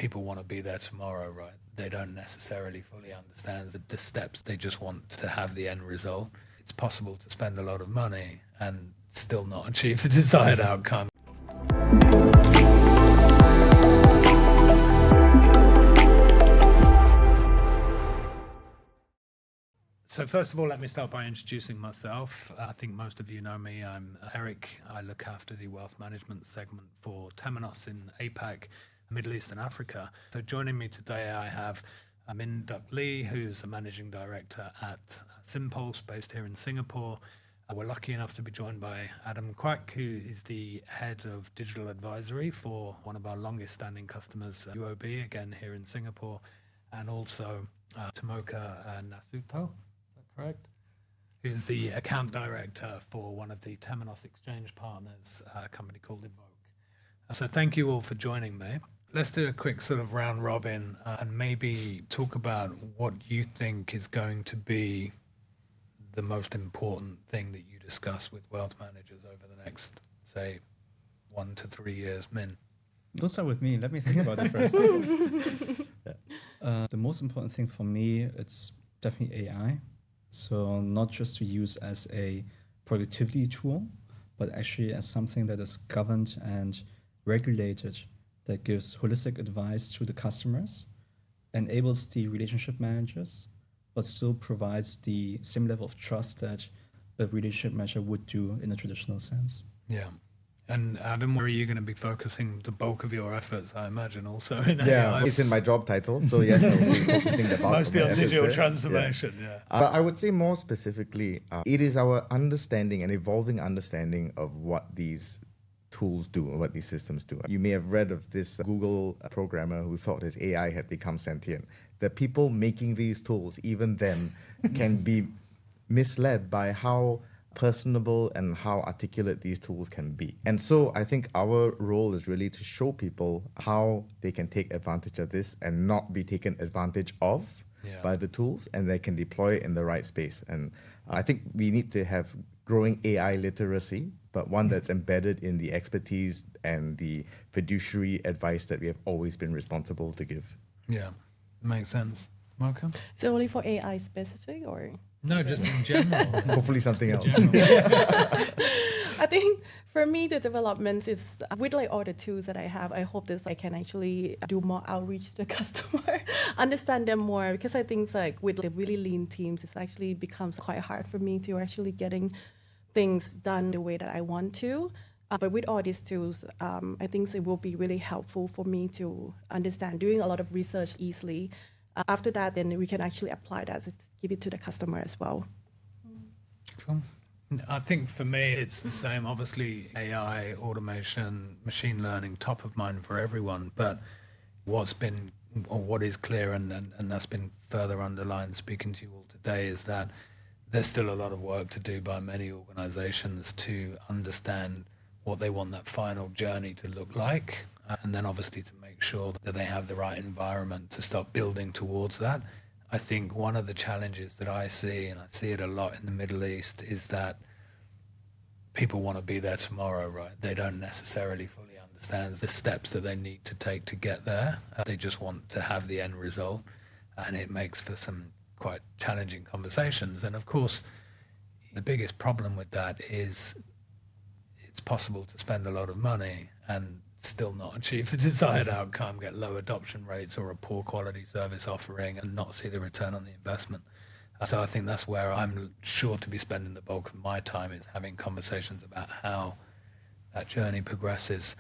people want to be there tomorrow, right? They don't necessarily fully understand the steps. They just want to have the end result. It's possible to spend a lot of money and still not achieve the desired outcome. So first of all, let me start by introducing myself. I think most of you know me. I'm Eric. I look after the wealth management segment for Temenos in APAC, Middle East and Africa. So joining me today, I have Minh Duc, who's a managing director at Synpulse, based here in Singapore. We're lucky enough to be joined by Adam Quek, who is the head of digital advisory for one of our longest standing customers, UOB, again here in Singapore, and also Tomoko Nasuho. Correct? Who's the account director for one of the Temenos exchange partners, a company called Evooq. So thank you all for joining me. Let's do a quick sort of round robin and maybe talk about what you think is going to be the most important thing that you discuss with wealth managers over the next, say, 1 to 3 years. Minh? Don't start with me. Let me think about it first. The most important thing for me, it's definitely AI. So not just to use as a productivity tool, but actually as something that is governed and regulated, that gives holistic advice to the customers, enables the relationship managers, but still provides the same level of trust that a relationship manager would do in a traditional sense. Yeah. And Adam, where are you going to be focusing the bulk of your efforts, I imagine, also in Yeah, AI? it's in my job title. So yes, I'll be focusing the bulk Mostly of my on efforts digital there. transformation, yeah. But I would say more specifically, it is our understanding, an evolving understanding of what these tools do and what these systems do. You may have read of this Google programmer who thought his AI had become sentient. The people making these tools, even them, can be misled by how personable and how articulate these tools can be. And so I think our role is really to show people how they can take advantage of this and not be taken advantage of by the tools, and they can deploy it in the right space. And I think we need to have growing AI literacy, but one that's embedded in the expertise and the fiduciary advice that we have always been responsible to give. Yeah, makes sense. Marco? So only for AI specific or? No, just in general. Hopefully something else. I think for me, the developments is with like all the tools that I have, I hope this I can actually do more outreach to the customer, understand them more, because I think like with the really lean teams, it actually becomes quite hard for me to actually getting things done the way that I want to. But with all these tools, I think it will be really helpful for me to understand, doing a lot of research easily. After that, then we can actually apply that to give it to the customer as well. Cool. I think for me, it's the same. Obviously, AI, automation, machine learning, top of mind for everyone. But what's been, or what is clear, and that's been further underlined speaking to you all today, is that there's still a lot of work to do by many organizations to understand what they want that final journey to look like. And then obviously to make sure that they have the right environment to start building towards that. I think one of the challenges that I see, and I see it a lot in the Middle East, is that people want to be there tomorrow, right? They don't necessarily fully understand the steps that they need to take to get there. They just want to have the end result, and it makes for some quite challenging conversations. And of course, the biggest problem with that is it's possible to spend a lot of money and still not achieve the desired outcome, get low adoption rates or a poor quality service offering, and not see the return on the investment. So I think that's where I'm sure to be spending the bulk of my time, is having conversations about how that journey progresses.